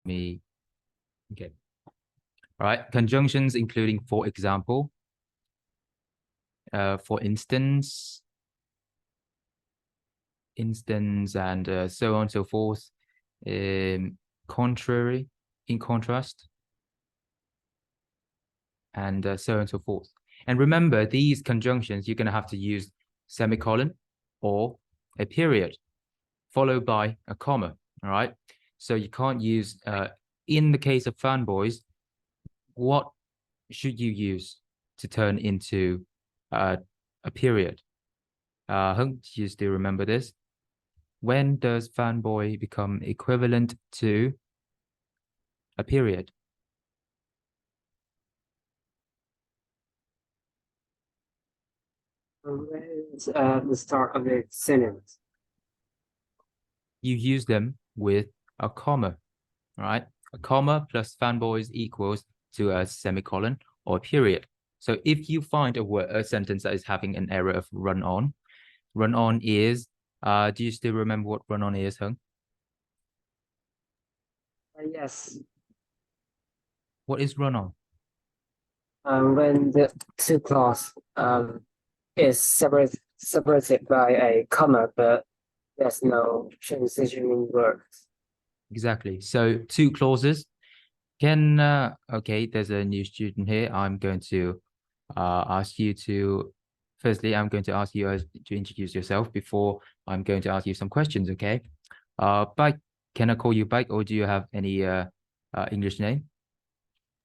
me. Okay. All right. Conjunctions including, for example, for instance, and so on and so forth. Contrary, in contrast, and so on and so forth. And remember, these conjunctions, you're going to have to use semicolon or a period followed by a comma. All right. So you can't use, in the case of fanboys, what should you use to turn into a period? Hung, do you still remember this? When does fanboy become equivalent to a period? The start of the sentence. You use them with a comma, right? A comma plus fanboys equals to a semicolon or a period. So if you find a sentence that is having an error of run on is, do you still remember what run on is, Hung? Yes. What is run on? When the two clause is separated by a comma, but there's no transitioning words. Exactly. So two clauses can, okay, there's a new student here. I'm going to ask you to, firstly, I'm going to ask you to introduce yourself before I'm going to ask you some questions, okay? Bike, can I call you Bike, or do you have any English name?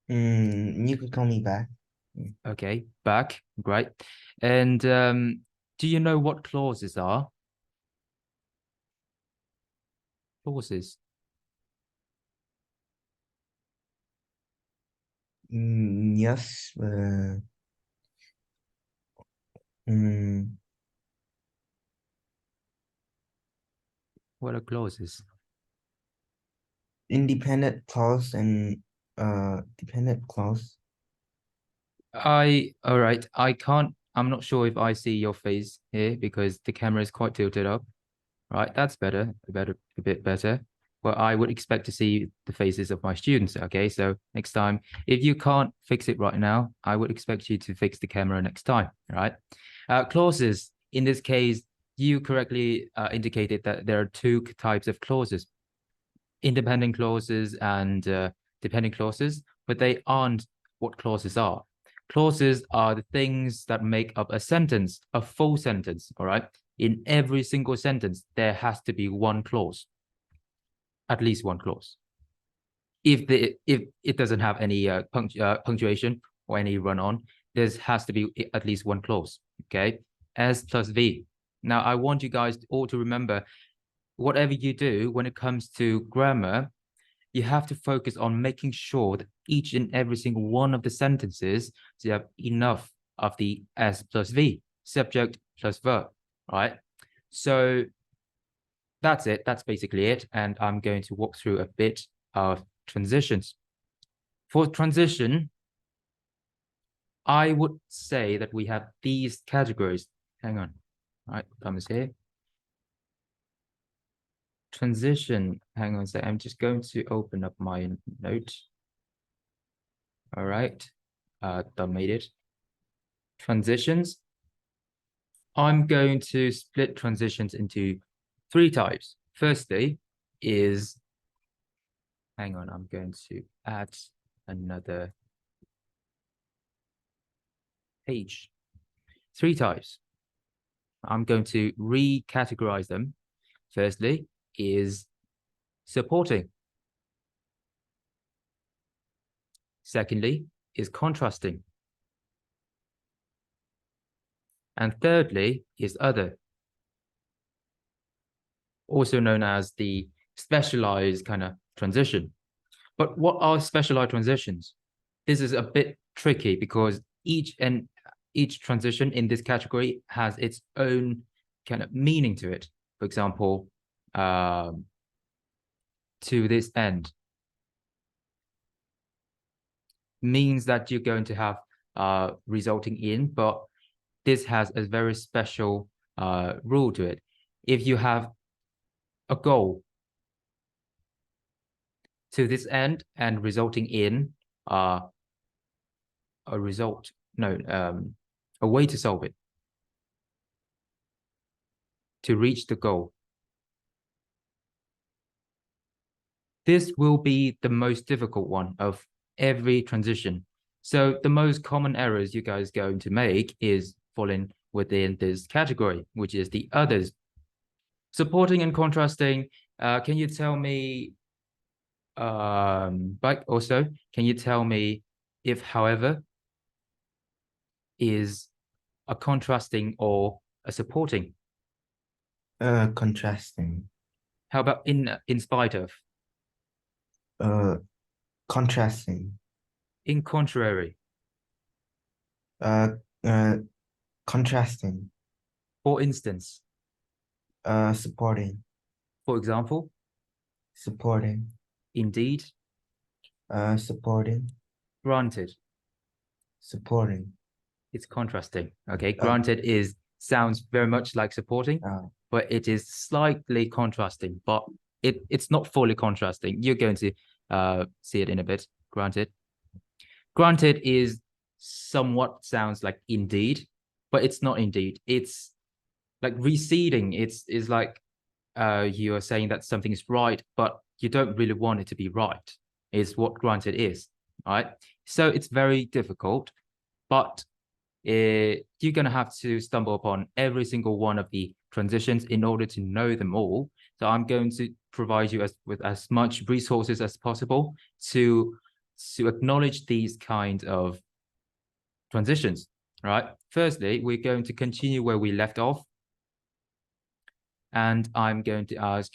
You could call me back. Okay, Back, great. And do you know what clauses are? Clauses. Yes. What are clauses? Independent clause and dependent clause. All right, I'm not sure if I see your face here because the camera is quite tilted up. Right, that's better, a bit better. Well, I would expect to see the faces of my students. Okay, so next time, if you can't fix it right now, I would expect you to fix the camera next time. All right. Clauses. In this case, you correctly indicated that there are two types of clauses: independent clauses and dependent clauses, but they aren't what clauses are. Clauses are the things that make up a sentence, a full sentence. All right. In every single sentence, there has to be one clause, at least one clause. If it doesn't have any punctuation or any run on, there has to be at least one clause. Okay, S plus V. Now I want you guys all to remember, whatever you do when it comes to grammar, you have to focus on making sure that each and every single one of the sentences you have enough of the S plus V, subject plus verb, right? So that's it. That's basically it. And I'm going to walk through a bit of transitions. For transition, I would say that we have these categories. Hang on. All right, thumbs here. Transition. Hang on a sec. I'm just going to open up my note. All right. Done made it. Transitions. I'm going to split transitions into three types. Firstly is, hang on, I'm going to add another page. Three types. I'm going to recategorize them. Firstly is supporting. Secondly is contrasting. And thirdly is other, also known as the specialized kind of transition. But what are specialized transitions? This is a bit tricky because each transition in this category has its own kind of meaning to it. For example, to this end means that you're going to have resulting in, but this has a very special rule to it. If you have a goal, to this end and resulting in a result, no, a way to solve it, to reach the goal. This will be the most difficult one of every transition. So the most common errors you guys are going to make is falling within this category, which is the others. Supporting and contrasting, can you tell me, but also, can you tell me if however is a contrasting or a supporting? Contrasting. How about in spite of, Contrasting. in contrary, Uh, Contrasting. for instance, Supporting. for example, Supporting. indeed, Supporting. granted. Supporting. It's contrasting. Okay, granted is sounds very much like supporting, but it is slightly contrasting, but it's not fully contrasting. You're going to see it in a bit. Granted. Granted is somewhat sounds like indeed, but it's not indeed. It's like receding. It's like you are saying that something is right, but you don't really want it to be right, is what granted is. All right. So it's very difficult, but you're going to have to stumble upon every single one of the transitions in order to know them all. So I'm going to provide you with as much resources as possible to acknowledge these kinds of transitions. All right. Firstly, we're going to continue where we left off. And I'm going to ask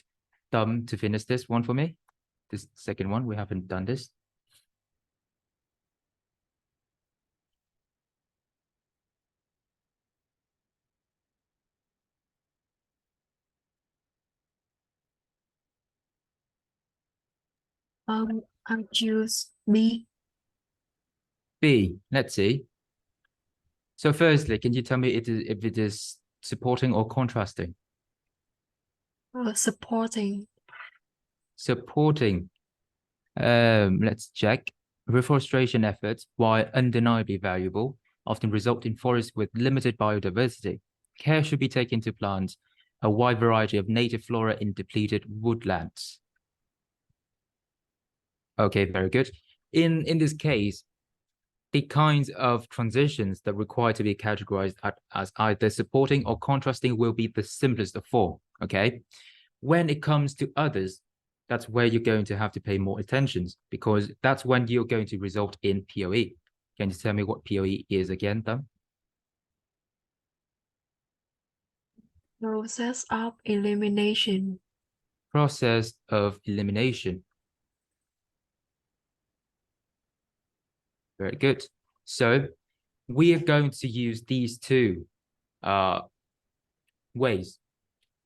Dom to finish this one for me. This second one, we haven't done this. I'll choose B. B, let's see. So firstly, can you tell me if it is supporting or contrasting? Supporting. Supporting. Let's check. Reforestation efforts, while undeniably valuable, often result in forests with limited biodiversity. Care should be taken to plant a wide variety of native flora in depleted woodlands. Okay, very good. In this case, the kinds of transitions that require to be categorized as either supporting or contrasting will be the simplest of four, okay? When it comes to others, that's where you're going to have to pay more attention because that's when you're going to result in POE. Can you tell me what POE is again, though? Process of elimination. Process of elimination. Very good. So we are going to use these two ways.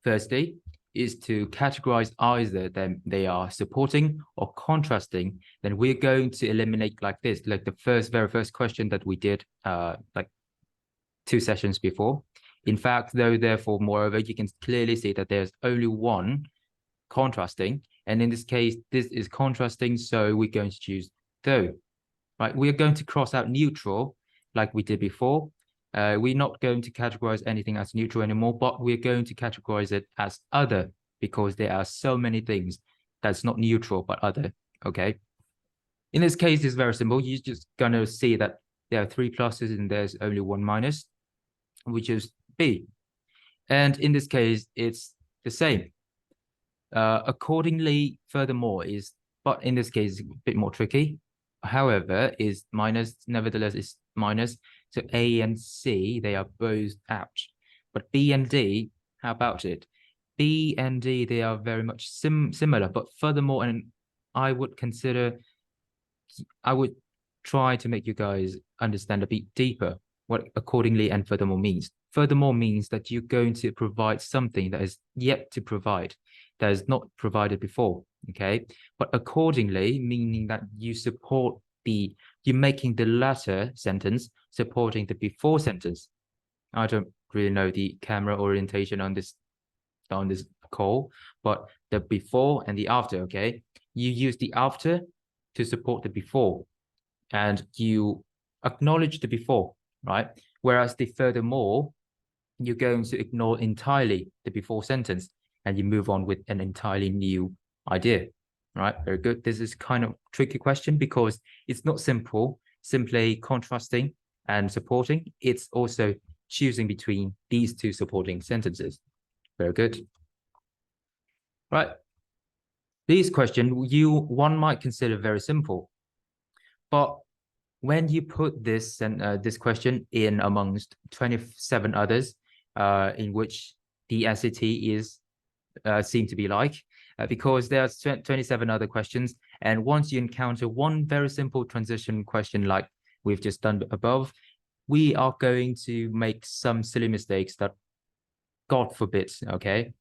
Firstly, is to categorize either them they are supporting or contrasting. Then we're going to eliminate like this, like the very first question that we did like 2 sessions before. In fact, though, therefore, moreover, you can clearly see that there's only one contrasting. And in this case, this is contrasting. So we're going to choose though. Right, we are going to cross out neutral like we did before. We're not going to categorize anything as neutral anymore, but we're going to categorize it as other because there are so many things that's not neutral but other, okay? In this case, it's very simple. You're just going to see that there are 3 pluses and there's only 1 minus, which is B. And in this case, it's the same. Accordingly, furthermore, but in this case, it's a bit more tricky. However, is minus, nevertheless, is minus. So A and C, they are both out. But B and D, how about it? B and D, they are very much similar. But furthermore, and I would try to make you guys understand a bit deeper what accordingly and furthermore means. Furthermore means that you're going to provide something that is yet to provide, that is not provided before, okay? But accordingly, meaning that you support you're making the latter sentence supporting the before sentence. I don't really know the camera orientation on this call, but the before and the after, okay? you use the after to support the before, and you acknowledge the before, right? Whereas the furthermore, you're going to ignore entirely the before sentence and you move on with an entirely new idea, right? Very good. This is kind of tricky question because it's not simple, simply contrasting and supporting. It's also choosing between these two supporting sentences. Very good. Right. This question, one might consider very simple, but when you put this this question in amongst 27 others, in which the SAT is seem to be like, because there are 27 other questions, and once you encounter one very simple transition question like we've just done above, we are going to make some silly mistakes that, God forbid, okay?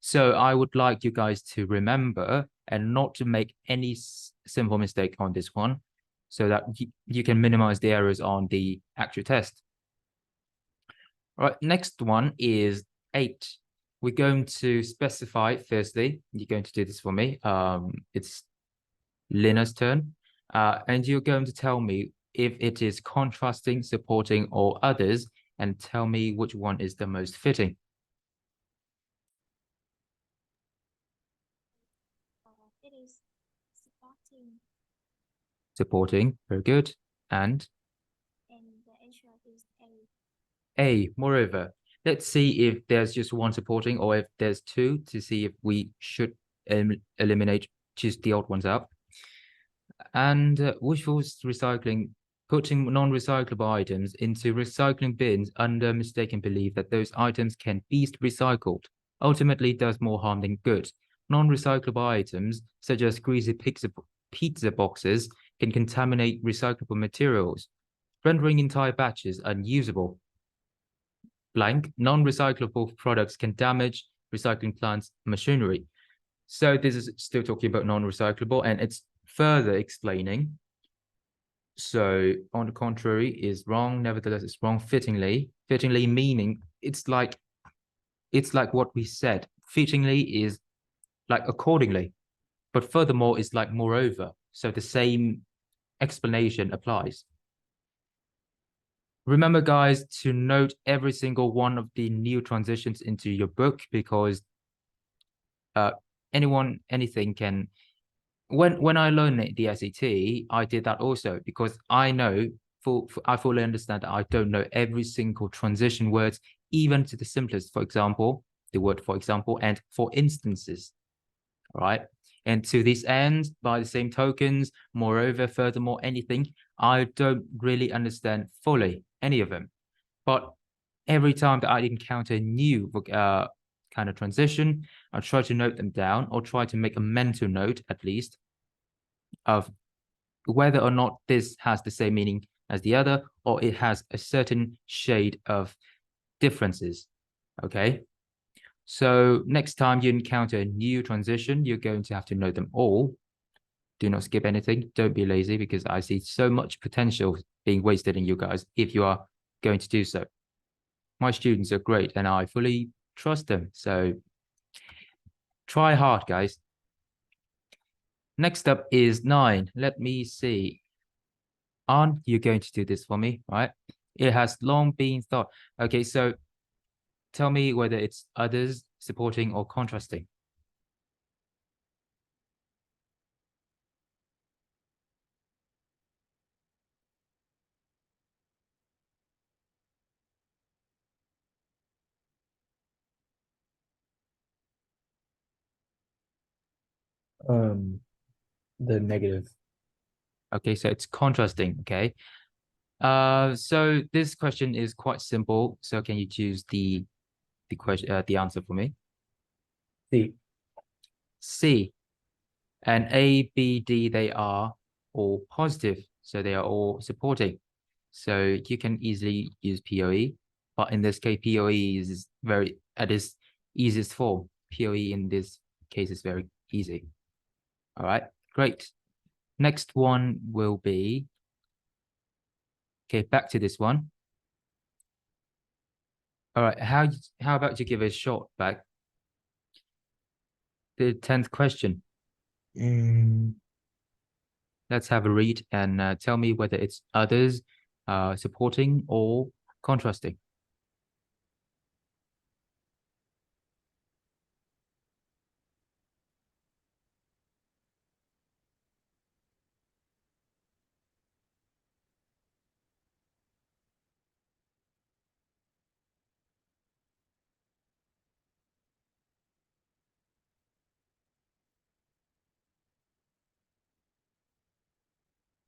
So I would like you guys to remember and not to make any simple mistake on this one, so that you can minimize the errors on the actual test. All right, next one is 8. We're going to specify, firstly, you're going to do this for me. It's Lena's turn. And you're going to tell me if it is contrasting, supporting, or others, and tell me which one is the most fitting. It is supporting, Supporting, very good. And the answer is A. moreover, let's see if there's just one supporting or if there's two, to see if we should eliminate just the odd ones out. And wishful recycling, putting non-recyclable items into recycling bins under mistaken belief that those items can be recycled, ultimately does more harm than good. Non-recyclable items, such as greasy pizza boxes, can contaminate recyclable materials, rendering entire batches unusable. Blank, non-recyclable products can damage recycling plants' machinery. So this is still talking about non-recyclable, and it's further explaining. So on the contrary is wrong, nevertheless it's wrong. Fittingly meaning it's like what we said. Fittingly is like accordingly, but furthermore is like moreover. So the same explanation applies. Remember, guys, to note every single one of the new transitions into your book, because anything can. When I learned the SAT, I did that also because I know I fully understand that I don't know every single transition words, even to the simplest. For example, the word for example and for instances. All right. And to this end, by the same tokens, moreover, furthermore, anything, I don't really understand fully any of them. But every time that I encounter a new kind of transition, I try to note them down or try to make a mental note at least of whether or not this has the same meaning as the other, or it has a certain shade of differences. Okay. So next time you encounter a new transition, you're going to have to know them all. Do not skip anything. Don't be lazy, because I see so much potential being wasted in you guys if you are going to do so. My students are great and I fully trust them. So try hard, guys. Next up is 9. Let me see. Aren't you going to do this for me, right? It has long been thought. Okay, so tell me whether it's others, supporting, or contrasting. The negative. Okay, so it's contrasting, okay? So this question is quite simple. So can you choose the question, the answer for me? C. C. And A, B, D, they are all positive. So they are all supporting. So you can easily use POE, but in this case, POE is very at its easiest form. POE in this case is very easy. All right, great. Next one will be, okay, back to this one. All right, how about you give a shot back? The 10th question. Let's have a read and tell me whether it's others, supporting or contrasting.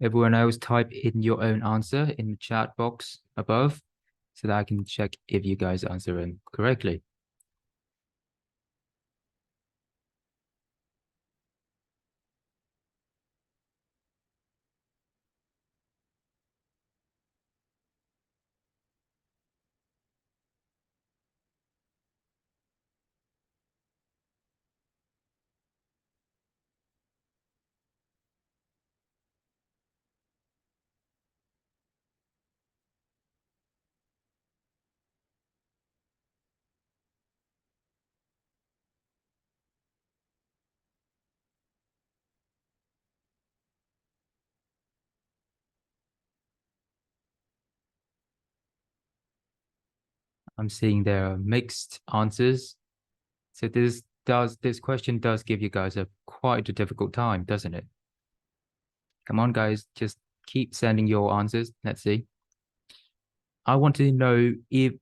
Everyone else type in your own answer in the chat box above so that I can check if you guys answer them correctly. I'm seeing there are mixed answers. So this question does give you guys quite a difficult time, doesn't it? Come on, guys, just keep sending your answers. Let's see. I want to know if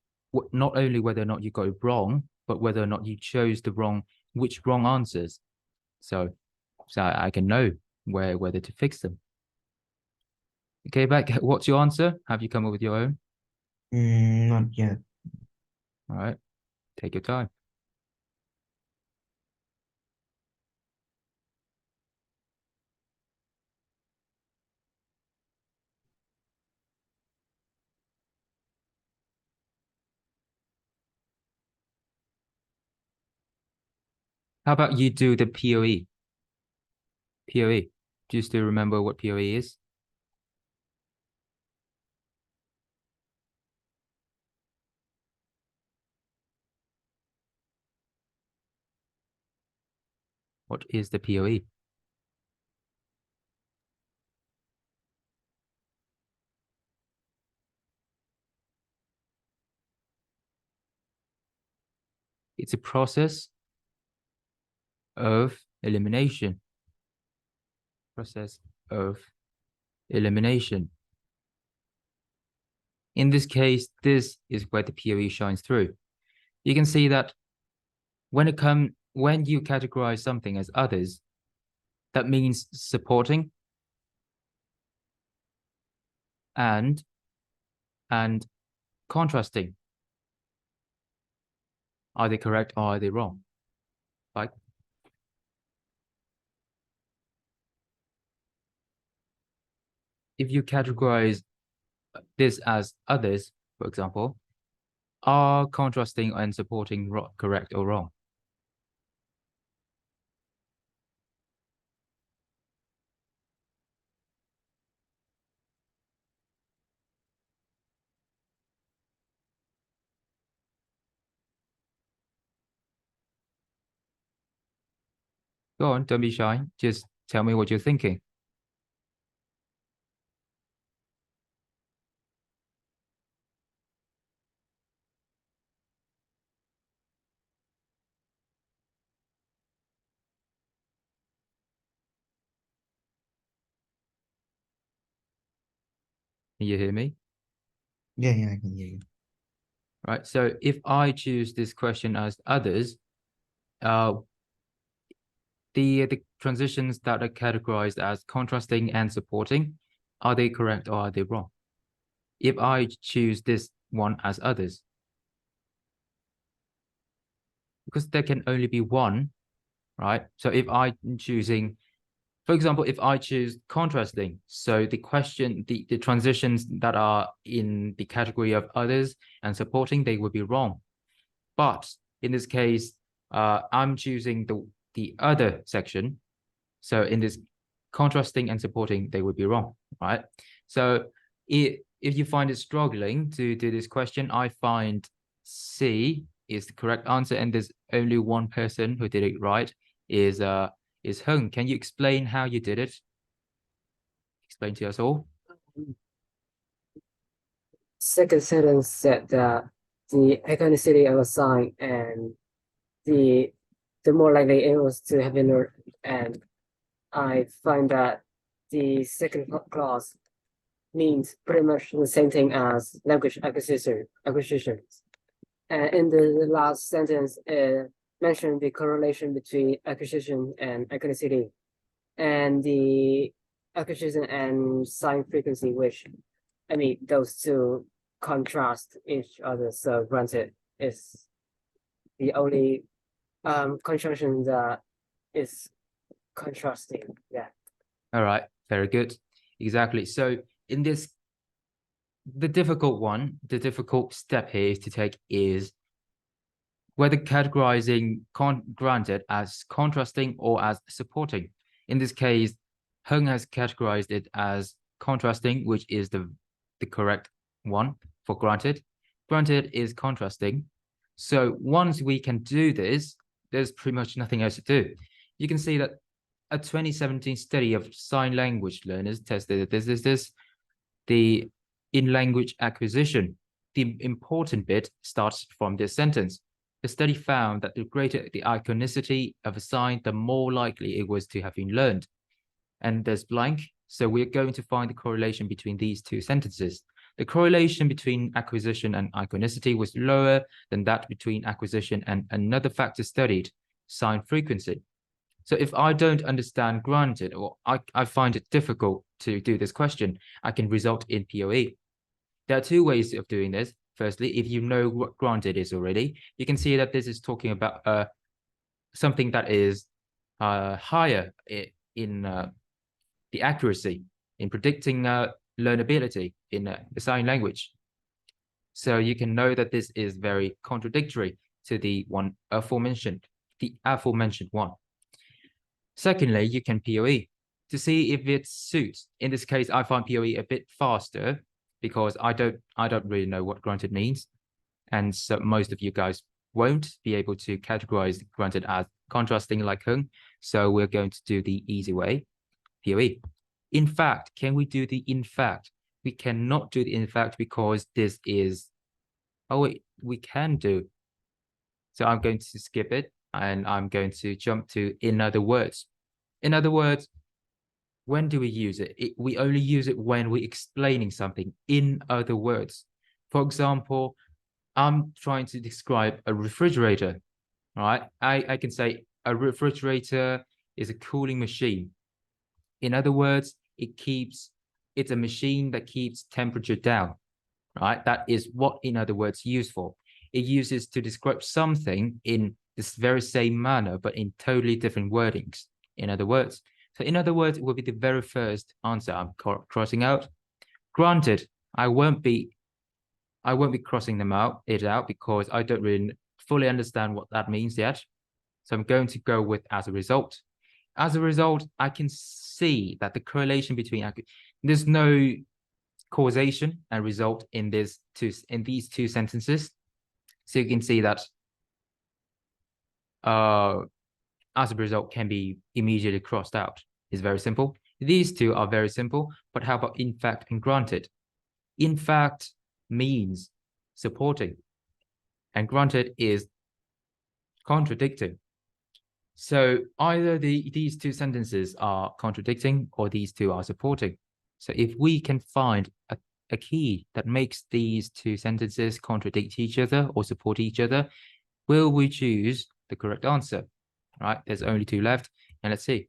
not only whether or not you got it wrong, but whether or not you chose which wrong answers. So I can know whether to fix them. Okay, Beck, what's your answer? Have you come up with your own? Not yet. All right, take your time. How about you do the POE? POE. Do you still remember what POE is? What is the POE? It's a process of elimination. Process of elimination. In this case, this is where the POE shines through. You can see that when you categorize something as others, that means supporting and contrasting. Are they correct or are they wrong? Right? If you categorize this as others, for example, are contrasting and supporting correct or wrong? Go on, don't be shy. Just tell me what you're thinking. Can you hear me? Yeah, I can hear you. Right. So if I choose this question as others, the transitions that are categorized as contrasting and supporting, are they correct or are they wrong? If I choose this one as others, because there can only be one, right? So if I'm choosing, for example, if I choose contrasting, so the transitions that are in the category of others and supporting, they would be wrong. But in this case, I'm choosing the other section. So in this contrasting and supporting, they would be wrong, right? So if you find it struggling to do this question, I find C is the correct answer, and there's only one person who did it right, is is Hung. Can you explain how you did it? Explain to us all. Second sentence said that the iconicity of a sign and the more likely it was to have been learned, and I find that the second clause means pretty much the same thing as language acquisition. And in the last sentence, it mentioned the correlation between acquisition and iconicity, and the acquisition and sign frequency, which I mean those two contrast each other. So granted is the only conjunction that is contrasting. Yeah. All right, very good. Exactly. So in this, the difficult step here is to take is whether categorizing granted as contrasting or as supporting. In this case, Hung has categorized it as contrasting, which is the correct one for granted. Granted is contrasting. So once we can do this, there's pretty much nothing else to do. You can see that a 2017 study of sign language learners tested this, the in-language acquisition. The important bit starts from this sentence. The study found that the greater the iconicity of a sign, the more likely it was to have been learned. And there's blank. So we're going to find the correlation between these two sentences. The correlation between acquisition and iconicity was lower than that between acquisition and another factor studied, sign frequency. So if I don't understand granted, or I find it difficult to do this question, I can result in POE. There are two ways of doing this. Firstly, if you know what granted is already, you can see that this is talking about something that is higher in the accuracy in predicting learnability in the sign language. So you can know that this is very contradictory to the aforementioned one. Secondly, you can POE to see if it suits. In this case, I find POE a bit faster because I don't really know what granted means. And so most of you guys won't be able to categorize granted as contrasting like Hung. So we're going to do the easy way, POE. In fact, can we do the in fact? We cannot do the in fact because this is, oh wait, we can do. So I'm going to skip it and I'm going to jump to in other words. In other words, when do we use it? We only use it when we're explaining something. In other words, for example, I'm trying to describe a refrigerator, all right? I can say a refrigerator is a cooling machine. In other words, it's a machine that keeps temperature down, right? That is what in other words used for. It uses to describe something in this very same manner, but in totally different wordings. In other words, so in other words, it will be the very first answer I'm crossing out. Granted, I won't be crossing it out because I don't really fully understand what that means yet. So I'm going to go with as a result. As a result, I can see that the correlation between there's no causation and result in these two sentences. So you can see that as a result can be immediately crossed out. It's very simple. These two are very simple, but how about in fact and granted? In fact means supporting, and granted is contradicting. So either these two sentences are contradicting or these two are supporting. So if we can find a key that makes these two sentences contradict each other or support each other, will we choose the correct answer? All right, there's only two left, and let's see.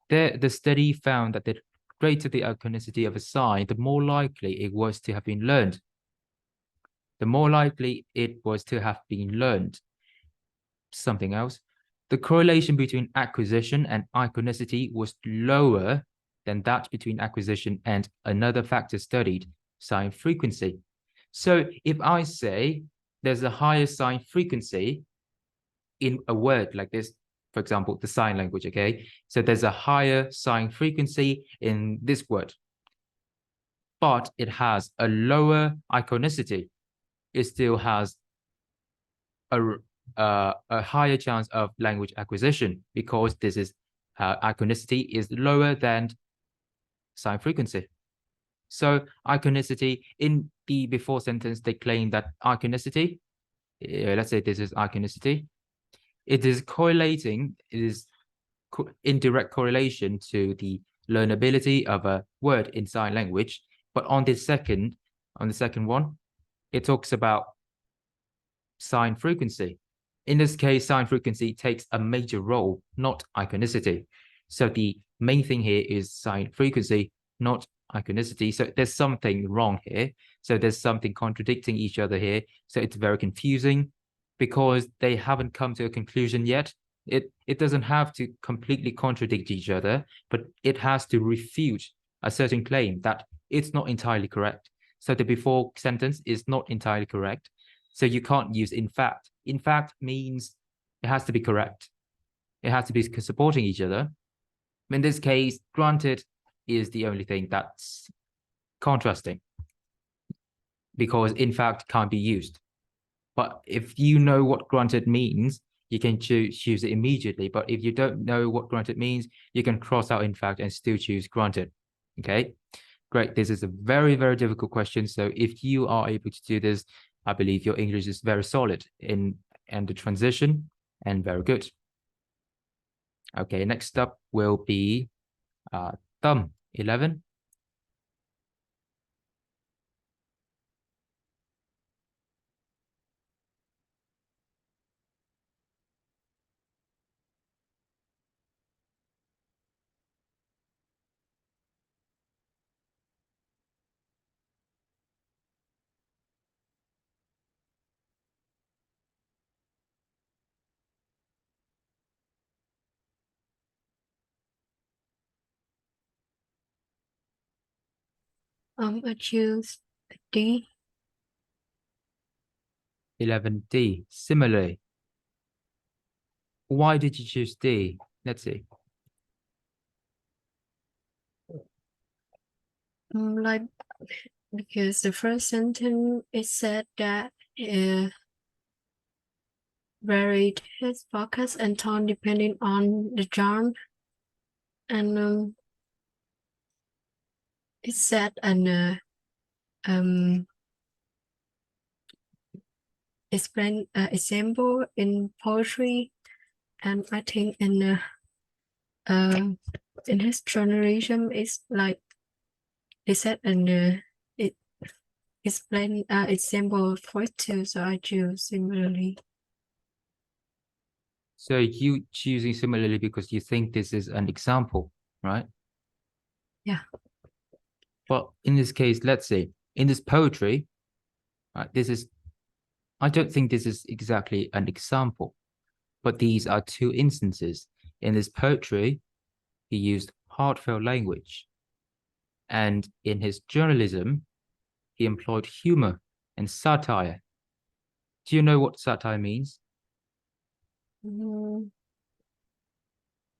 The study found that the greater the iconicity of a sign, the more likely it was to have been learned. The more likely it was to have been learned. Something else. The correlation between acquisition and iconicity was lower than that between acquisition and another factor studied, sign frequency. So if I say there's a higher sign frequency in a word like this, for example, the sign language, okay? So there's a higher sign frequency in this word, but it has a lower iconicity. It still has a higher chance of language acquisition because this is iconicity is lower than sign frequency. So iconicity in the before sentence, they claim that iconicity, let's say this is iconicity, it is correlating, it is in direct correlation to the learnability of a word in sign language. But on the second one, it talks about sign frequency. In this case, sign frequency takes a major role, not iconicity. So the main thing here is sign frequency, not iconicity. So there's something wrong here. So there's something contradicting each other here. So it's very confusing because they haven't come to a conclusion yet. It doesn't have to completely contradict each other, but it has to refute a certain claim that it's not entirely correct. So the before sentence is not entirely correct. So you can't use in fact. In fact means it has to be correct. It has to be supporting each other. In this case, granted is the only thing that's contrasting because in fact can't be used. But if you know what granted means, you can choose it immediately. But if you don't know what granted means, you can cross out in fact and still choose granted. Okay, great. This is a very, very difficult question. So if you are able to do this, I believe your English is very solid in the transition and very good. Okay, next up will be Tâm 11. I choose D. 11D. Similarly, why did you choose D? Let's see. Like because the first sentence it said that varied his focus and tone depending on the genre, and it said an explain example in poetry, and I think in his journalism it's like they said and it explain example for it too, so I choose similarly. So you choosing similarly because you think this is an example, right? Yeah. But in this case, let's say in this poetry, right, I don't think this is exactly an example, but these are two instances. In this poetry, he used heartfelt language. And in his journalism, he employed humor and satire. Do you know what satire means? No.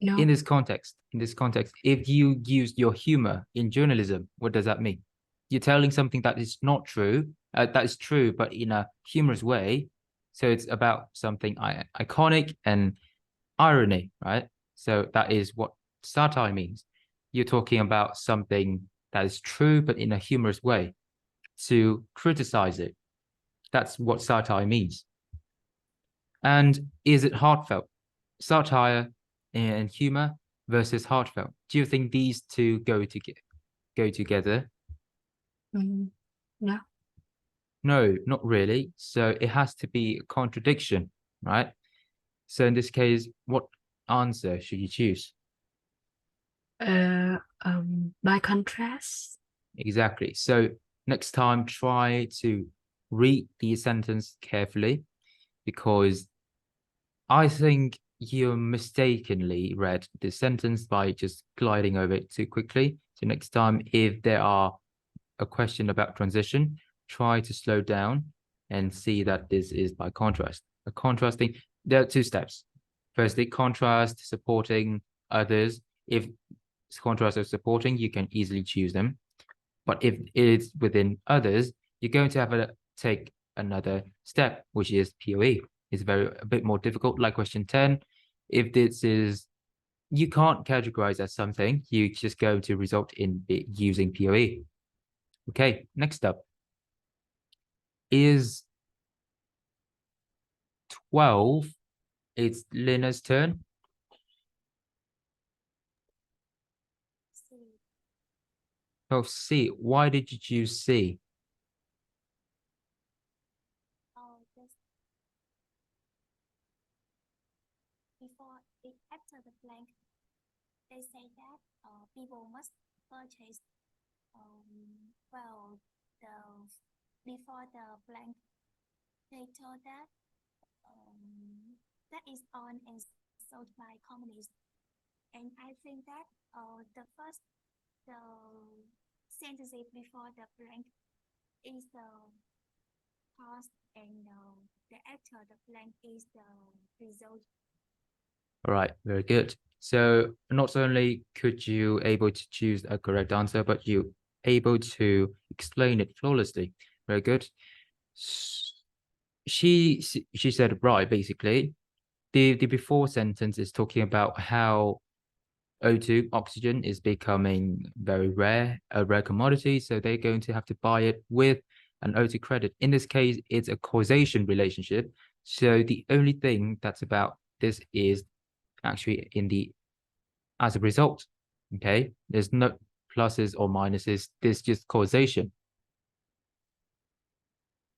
In this context, if you use your humor in journalism, what does that mean? You're telling something that is not true, that is true, but in a humorous way. So it's about something iconic and irony, right? So that is what satire means. You're talking about something that is true, but in a humorous way to criticize it. That's what satire means. And is it heartfelt? Satire and humor versus heartfelt. Do you think these two go together? No. No, not really. So it has to be a contradiction, right? So in this case, what answer should you choose? By contrast. Exactly. So next time, try to read the sentence carefully, because I think you mistakenly read the sentence by just gliding over it too quickly. So next time, if there are a question about transition, try to slow down and see that this is by contrast. A contrasting, there are two steps. Firstly, contrast supporting others. If contrast is supporting, you can easily choose them. But if it's within others, you're going to have to take another step, which is POE. It's a bit more difficult, like question 10. If this is you can't categorize as something. You just go to result in it using POE. Okay, next up is 12. It's Lina's turn. C. Oh, C. Why did you choose C? This before after the blank, they say that people must purchase well the before the blank, they told that that is owned and sold by companies, and I think that the sentence before the blank is the cost, and the after the blank is the result. All right, very good. So not only could you able to choose a correct answer, but you able to explain it flawlessly. Very good. She said right, basically. The before sentence is talking about how O2 oxygen is becoming very rare, a rare commodity, so they're going to have to buy it with an O2 credit. In this case, it's a causation relationship. So the only thing that's about this is actually as a result. Okay, there's no pluses or minuses, there's just causation.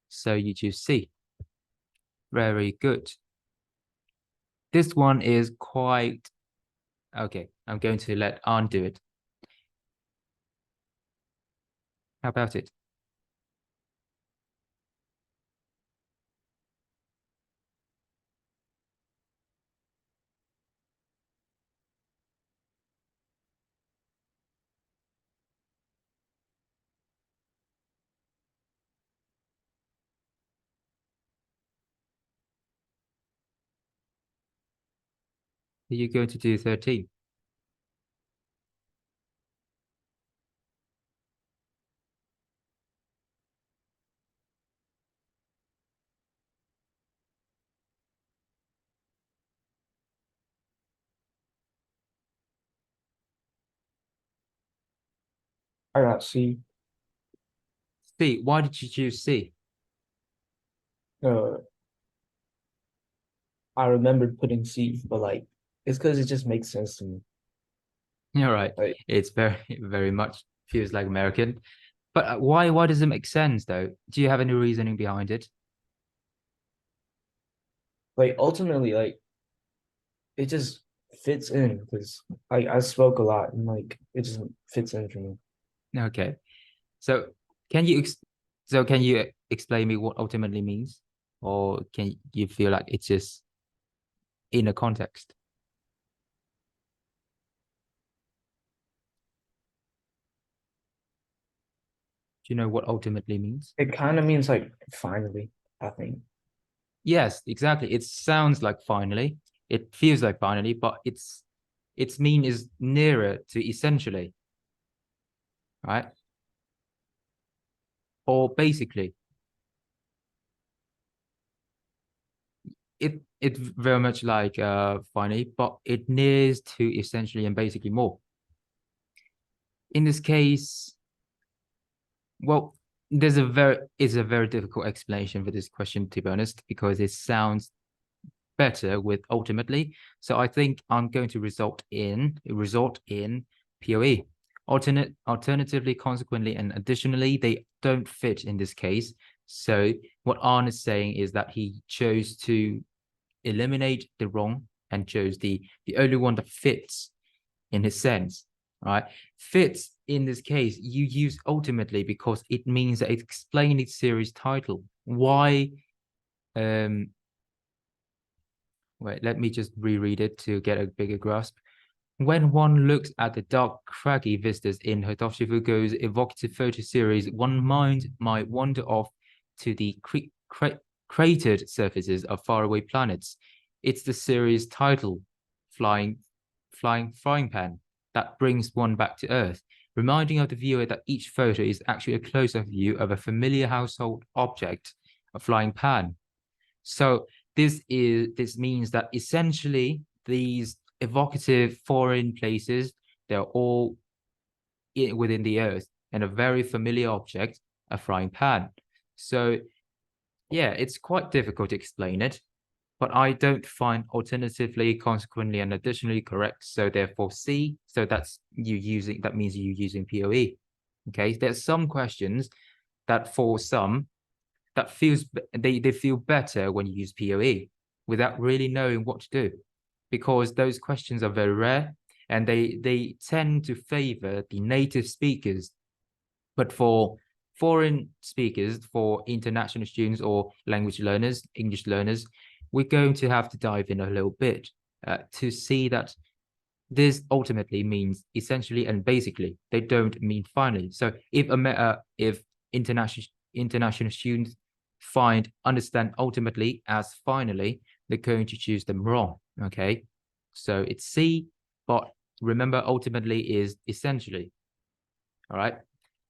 So you choose C. Very good. This one is quite okay. I'm going to let Anne do it. How about it? Are you going to do 13? I got C. C. Why did you choose C? I remembered putting C, but like it's because it just makes sense to me. You're right. Right. It's very much feels like American. But why does it make sense though? Do you have any reasoning behind it? Like ultimately, like it just fits in because I spoke a lot and like it just fits in for me. Okay. So can you explain me what ultimately means? Or can you feel like it's just in a context? Do you know what ultimately means? It kind of means like finally, I think. Yes, exactly. It sounds like finally. It feels like finally, but its mean is nearer to essentially. Right? Or basically. It's very much like finally, but it nears to essentially and basically more. In this case, well, it's a very difficult explanation for this question, to be honest, because it sounds better with ultimately. So I think I'm going to result in POE. Alternatively, consequently, and additionally, they don't fit in this case. So what Arne is saying is that he chose to eliminate the wrong and chose the only one that fits in his sense, right? Fits in this case, you use ultimately because it means that it explains its series title. Why? Wait, let me just reread it to get a bigger grasp. When one looks at the dark, craggy vistas in Hitoshi Fugo's evocative photo series, one mind might wander off to the cratered surfaces of faraway planets. It's the series title, Flying Frying Pan, that brings one back to Earth, reminding of the viewer that each photo is actually a close-up view of a familiar household object, a flying pan. So this means that essentially these evocative foreign places. They're all within the earth, and a very familiar object, a frying pan. So yeah, it's quite difficult to explain it, but I don't find alternatively, consequently, and additionally correct. So therefore C. So that means you using POE. Okay, there's some questions that for some that they feel better when you use POE without really knowing what to do, because those questions are very rare and they tend to favor the native speakers. But for foreign speakers, for international students or language learners, English learners, we're going to have to dive in a little bit to see that this ultimately means essentially and basically. They don't mean finally. So if international students understand ultimately as finally, they're going to choose them wrong. Okay, so it's C, but remember ultimately is essentially. All right.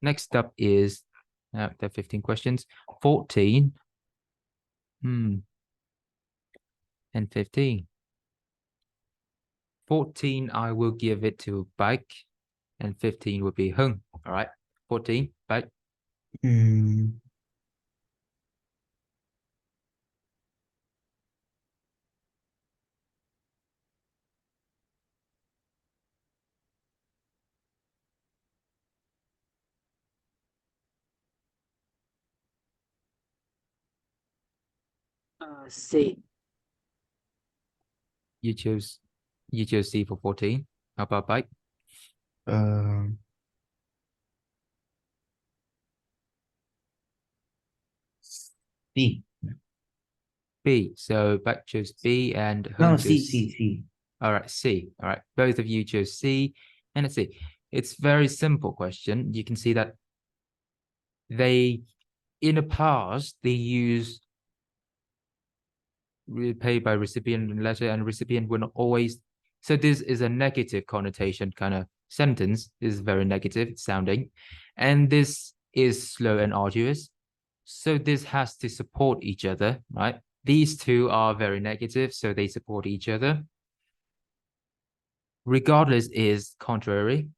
Next up is there are 15 questions. 14. And 15. 14, I will give it to Bike, and 15 would be Hung. All right. 14, Bike. C. You chose C for 14. How about Bike? C. B. So Bike chose B and No, Hung C, chose C. All right, C. All right, both of you chose C and it's C. It's very simple question. You can see that in the past, they used paid by recipient letter, and recipient will not always. So this is a negative connotation kind of sentence. This is very negative sounding, and this is slow and arduous. So this has to support each other, right? These two are very negative, so they support each other. Regardless is contrary,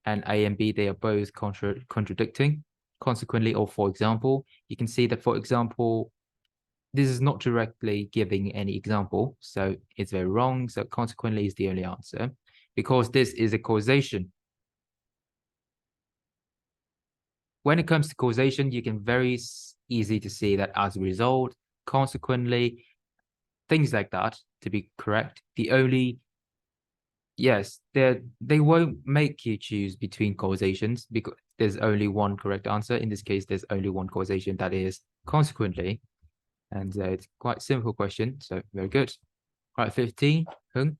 and A and B, they are both contradicting. Consequently, or for example, you can see that, for example, this is not directly giving any example, so it's very wrong. So consequently is the only answer, because this is a causation. When it comes to causation, you can very easy to see that as a result, consequently, things like that to be correct. Yes, they won't make you choose between causations because there's only one correct answer. In this case, there's only one causation, that is consequently. And it's quite simple question, so very good. All right, 15, Hung.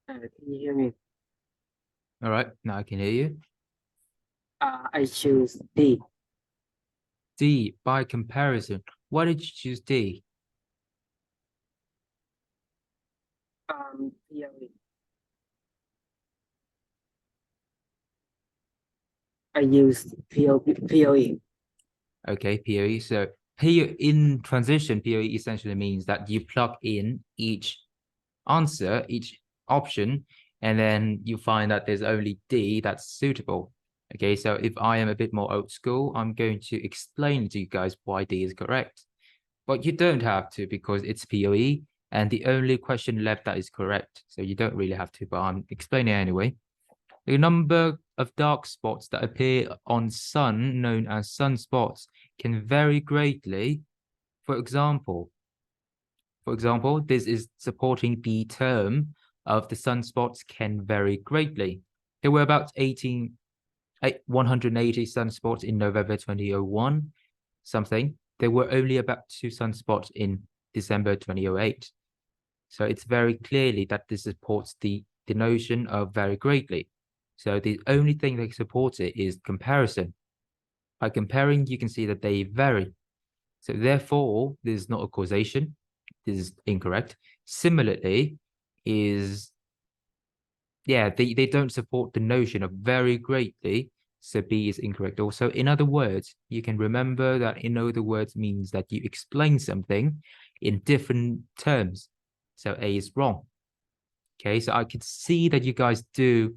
Can you hear me? All right, now I can hear you. I choose D. D, by comparison. Why did you choose D? POE. I used POE. Okay, POE. So POE in transition, POE essentially means that you plug in each answer, each option, and then you find that there's only D that's suitable. Okay, so if I am a bit more old school, I'm going to explain to you guys why D is correct. But you don't have to, because it's POE and the only question left that is correct. So you don't really have to, but I'm explaining anyway. The number of dark spots that appear on sun, known as sunspots, can vary greatly. For example, this is supporting the term of the sunspots can vary greatly. There were about 180 sunspots in November 2001, something. There were only about 2 sunspots in December 2008. So it's very clearly that this supports the notion of very greatly. So the only thing that supports it is comparison. By comparing, you can see that they vary. So therefore, there's not a causation. This is incorrect. Similarly, they don't support the notion of very greatly. So B is incorrect also. In other words, you can remember that in other words means that you explain something in different terms. So A is wrong. Okay, so I could see that you guys do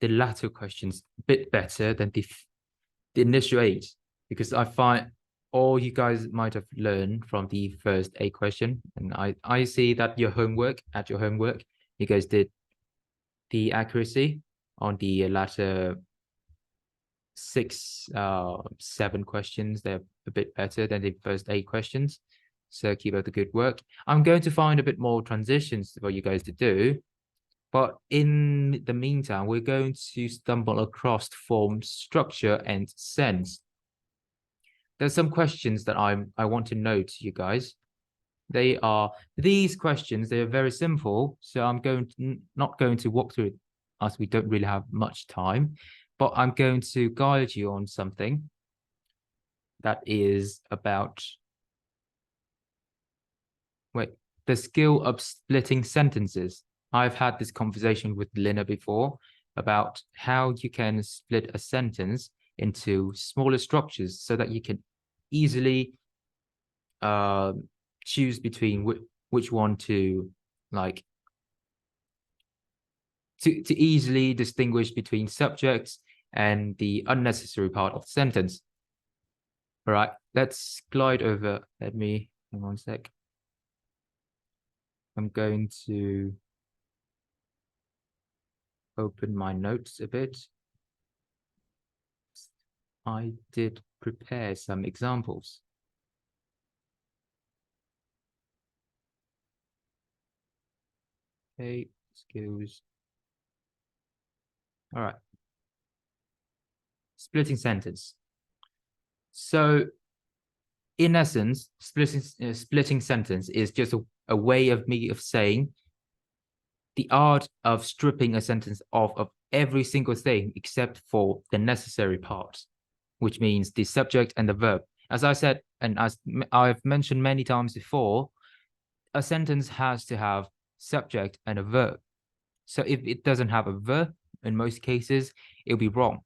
the latter questions a bit better than the initial 8, because I find all you guys might have learned from the first 8 question. And I see that your homework, you guys did the accuracy on the latter 6, 7 questions. They're a bit better than the first 8 questions. So keep up the good work. I'm going to find a bit more transitions for you guys to do. But in the meantime, we're going to stumble across form, structure, and sense. There's some questions that I want to note to you guys. These questions, they're very simple. So I'm not going to walk through it as we don't really have much time, but I'm going to guide you on something that is about, the skill of splitting sentences. I've had this conversation with Lina before about how you can split a sentence into smaller structures so that you can easily choose between which one to like to easily distinguish between subjects and the unnecessary part of the sentence. All right, let's glide over. Let me hang on a sec. I'm going to open my notes a bit. I did prepare some examples. Okay, skills. All right. Splitting sentence. So in essence, splitting sentence is just a way of me of saying the art of stripping a sentence off of every single thing except for the necessary parts, which means the subject and the verb. As I said, and as I've mentioned many times before, a sentence has to have subject and a verb. So if it doesn't have a verb, in most cases, it'll be wrong.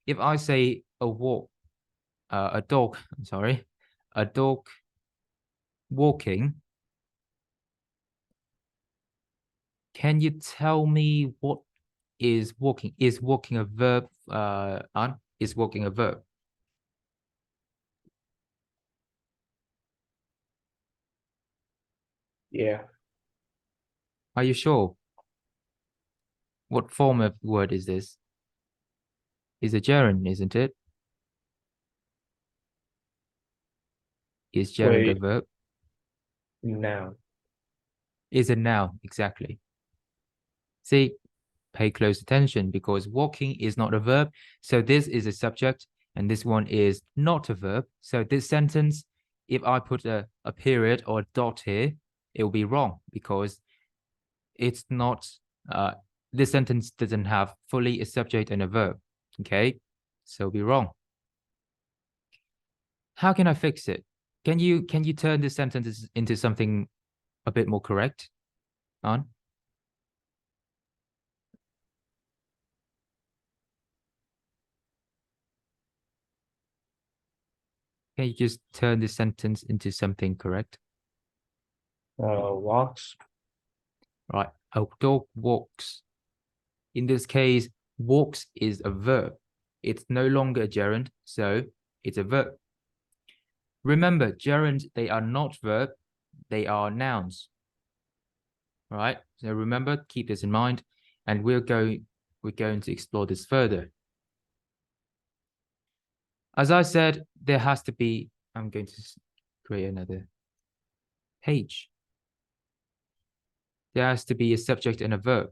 If I say a dog walking, can you tell me what is walking? Is walking a verb? Is walking a verb? Yeah. Are you sure? What form of word is this? Is a gerund, isn't it? Is gerund a Wait. verb? Noun. Is a noun, exactly. See, pay close attention because walking is not a verb. So this is a subject and this one is not a verb. So this sentence, if I put a period or a dot here, it will be wrong because it's not, this sentence doesn't have fully a subject and a verb. Okay, so it'll be wrong. How can I fix it? Can you turn this sentence into something a bit more correct, An? Can you just turn this sentence into something correct? Walks. Right, a dog walks. In this case, walks is a verb. It's no longer a gerund, so it's a verb. Remember, gerunds, they are not verb, they are nouns. All right, so remember, keep this in mind, and we're going to explore this further. As I said, there has to be, I'm going to create another page. There has to be a subject and a verb.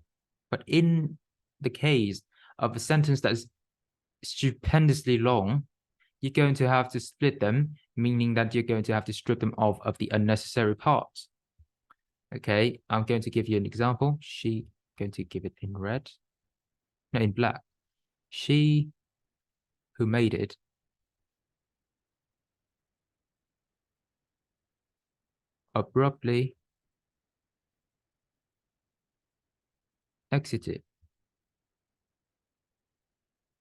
But in the case of a sentence that is stupendously long, you're going to have to split them, meaning that you're going to have to strip them off of the unnecessary parts. Okay, I'm going to give you an example. She, going to give it in red, no, in black. She who made it abruptly exited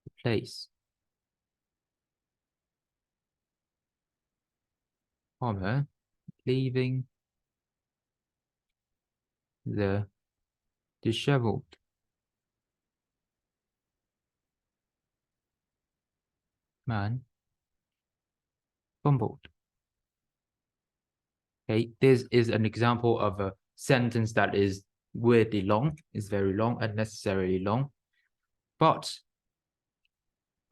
the place, comma, leaving the disheveled man fumbled. Okay, this is an example of a sentence that is weirdly long, is very long, unnecessarily long. But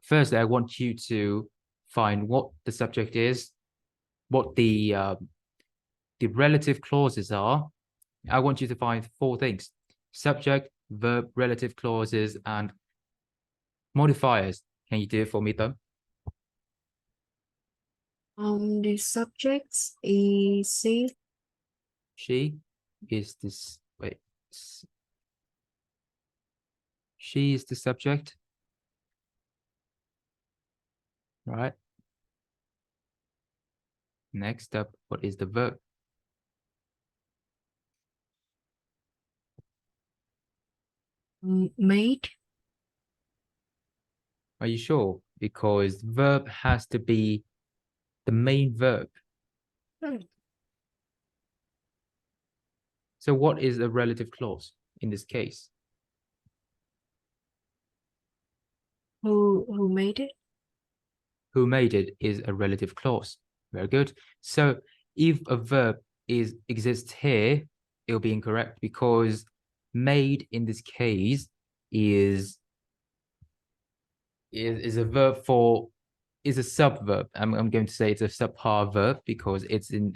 first, I want you to find what the subject is, what the relative clauses are. I want you to find 4 things: subject, verb, relative clauses, and modifiers. Can you do it for me, though? The subjects is she. She is this. Wait. She is the subject. Right. Next up, what is the verb? Made. Are you sure? Because verb has to be the main verb. Hmm. So what is a relative clause in this case? Who made it? Who made it is a relative clause. Very good. So if a verb exists here, it'll be incorrect because made in this case is a verb for is a subverb. I'm going to say it's a subpar verb because it's in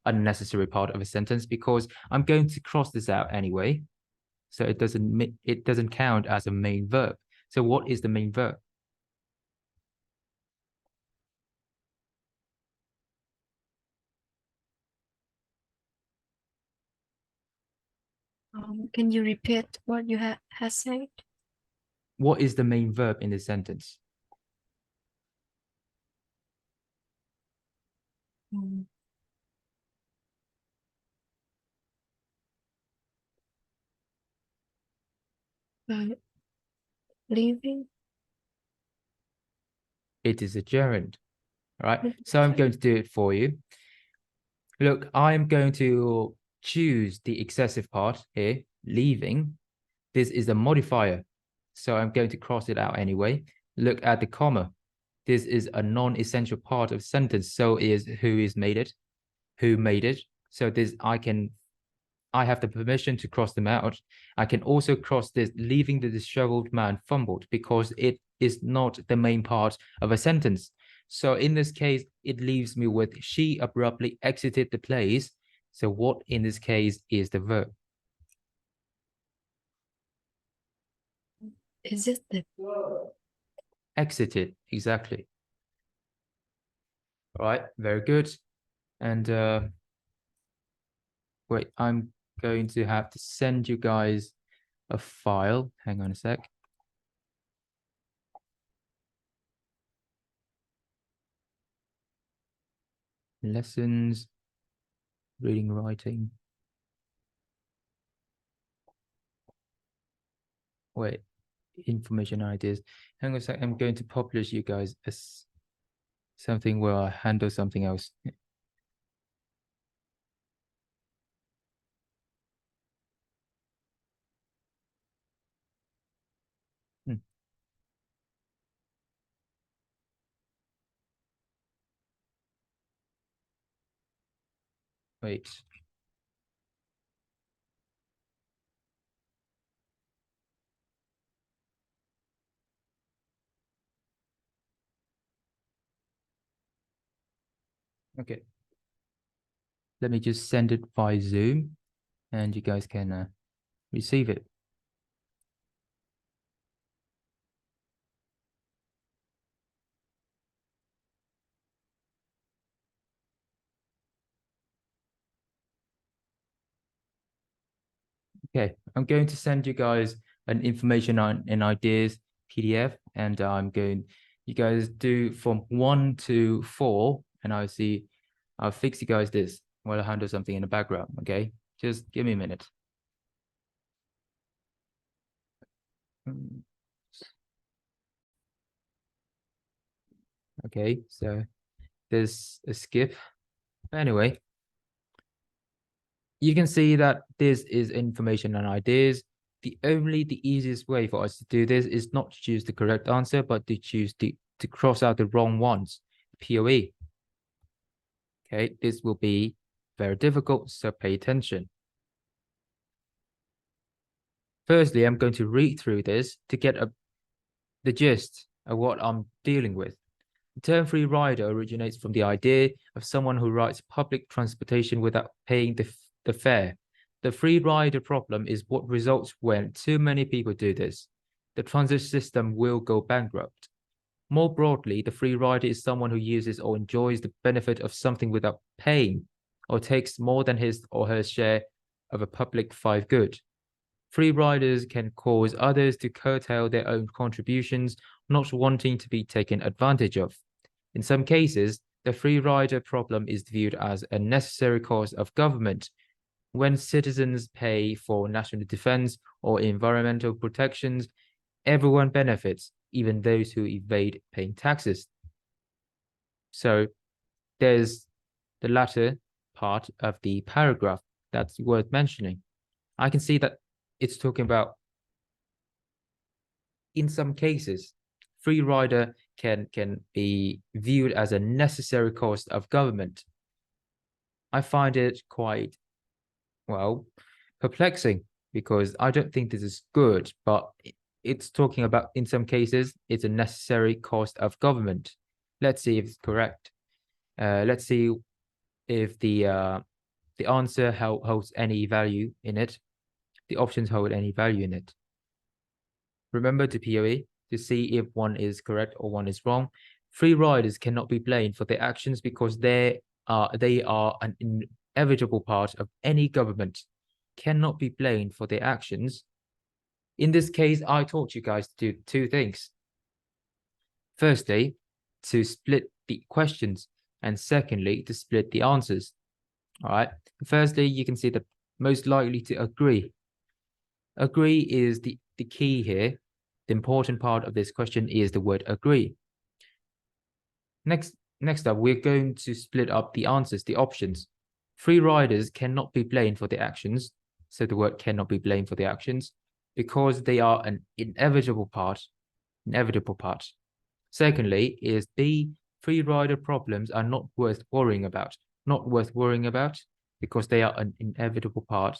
unnecessary part of a sentence, because I'm going to cross this out anyway. So it doesn't count as a main verb. So what is the main verb? Can you repeat what you have said? What is the main verb in this sentence? Um, but leaving. It is a gerund, right? So I'm going to do it for you. Look, I'm going to choose the excessive part here, leaving. This is a modifier, so I'm going to cross it out anyway. Look at the comma. This is a non-essential part of sentence, so is who is made it, who made it. So this I have the permission to cross them out. I can also cross this, leaving the disheveled man fumbled, because it is not the main part of a sentence. So in this case, it leaves me with she abruptly exited the place. So what in this case is the verb? Is it the Exited, exactly. All right, very good. And wait, I'm going to have to send you guys a file. Hang on a sec. Lessons, reading, writing. Wait, information ideas. Hang on a sec. I'm going to publish you guys as something where I handle something else. Hmm. Wait. Okay. Let me just send it by Zoom and you guys can receive it. Okay, I'm going to send you guys an information on and ideas PDF, and you guys do from 1 to 4, and I'll fix you guys this while I handle something in the background. Okay, just give me a minute. Okay, so there's a skip. Anyway, you can see that this is information and ideas. The easiest way for us to do this is not to choose the correct answer, but to choose to cross out the wrong ones, POE. Okay, this will be very difficult, so pay attention. Firstly, I'm going to read through this to get the gist of what I'm dealing with. The term free rider originates from the idea of someone who rides public transportation without paying the fare. The free rider problem is what results when too many people do this. The transit system will go bankrupt. More broadly, the free rider is someone who uses or enjoys the benefit of something without paying, or takes more than his or her share of a public good. Free riders can cause others to curtail their own contributions, not wanting to be taken advantage of. In some cases, the free rider problem is viewed as a necessary cost of government. When citizens pay for national defense or environmental protections, everyone benefits, even those who evade paying taxes. So there's the latter part of the paragraph that's worth mentioning. I can see that it's talking about, in some cases, free rider can be viewed as a necessary cost of government. I find it quite, well, perplexing, because I don't think this is good, but it's talking about, in some cases, it's a necessary cost of government. Let's see if it's correct. Let's see if the answer holds any value in it. The options hold any value in it. Remember the POE to see if one is correct or one is wrong. Free riders cannot be blamed for their actions because they are an inevitable part of any government. Cannot be blamed for their actions. In this case, I taught you guys to do two things. Firstly, to split the questions, and secondly, to split the answers. All right. Firstly, you can see that most likely to agree. Agree is the key here. The important part of this question is the word agree. Next up, we're going to split up the answers, the options. Free riders cannot be blamed for their actions. So the word cannot be blamed for their actions because they are an inevitable part. Secondly, is the free rider problems are not worth worrying about. Not worth worrying about because they are an inevitable part.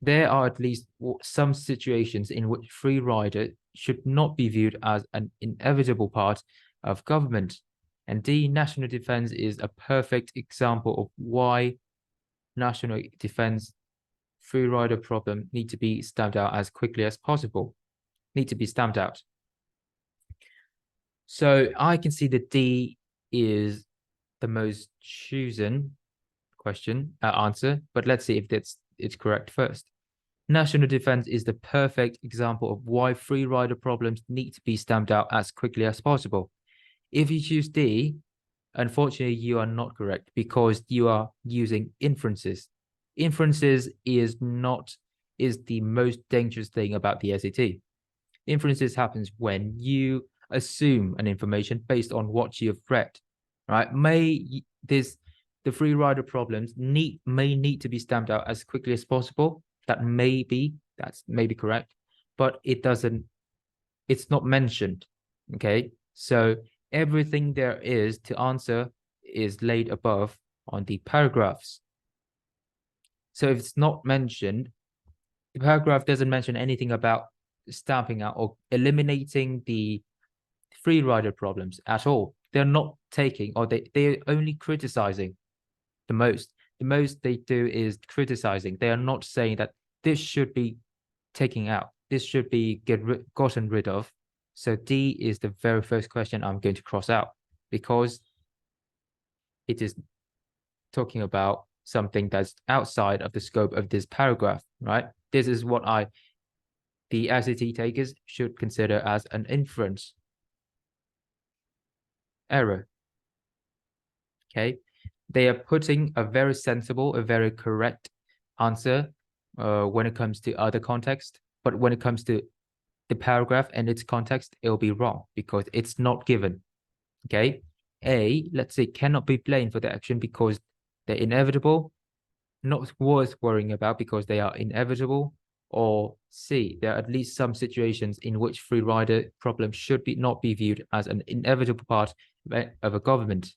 There are at least some situations in which free rider should not be viewed as an inevitable part of government. And D, national defense is a perfect example of why national defense free rider problem need to be stamped out as quickly as possible. Need to be stamped out. So I can see that D is the most chosen answer, but let's see if it's correct first. National defense is the perfect example of why free rider problems need to be stamped out as quickly as possible. If you choose D, unfortunately, you are not correct because you are using inferences. Inferences is the most dangerous thing about the SAT. Inferences happens when you assume an information based on what you have read, right? The free rider problems may need to be stamped out as quickly as possible. That's maybe correct, but it's not mentioned. Okay, so everything there is to answer is laid above on the paragraphs. So if it's not mentioned, the paragraph doesn't mention anything about stamping out or eliminating the free rider problems at all. They're not taking, or they're only criticizing the most. The most they do is criticizing. They are not saying that this should be taken out. This should be gotten rid of. So D is the very first question I'm going to cross out because it is talking about something that's outside of the scope of this paragraph, right? This is what the SAT takers should consider as an inference error. Okay, they are putting a very sensible, a very correct answer when it comes to other context, but when it comes to the paragraph and its context, it'll be wrong because it's not given. Okay, A, let's say, cannot be blamed for the action because they're inevitable, not worth worrying about because they are inevitable. Or C, there are at least some situations in which free rider problem should not be viewed as an inevitable part of a government.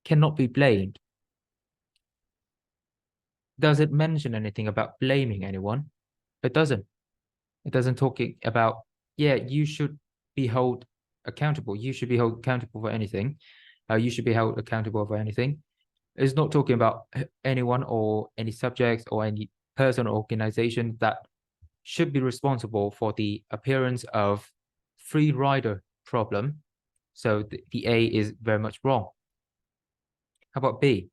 Cannot be blamed. Does it mention anything about blaming anyone? It doesn't. It doesn't talk about, yeah, you should be held accountable. You should be held accountable for anything. You should be held accountable for anything. It's not talking about anyone or any subjects or any person or organization that should be responsible for the appearance of free rider problem. So the A is very much wrong. How about B?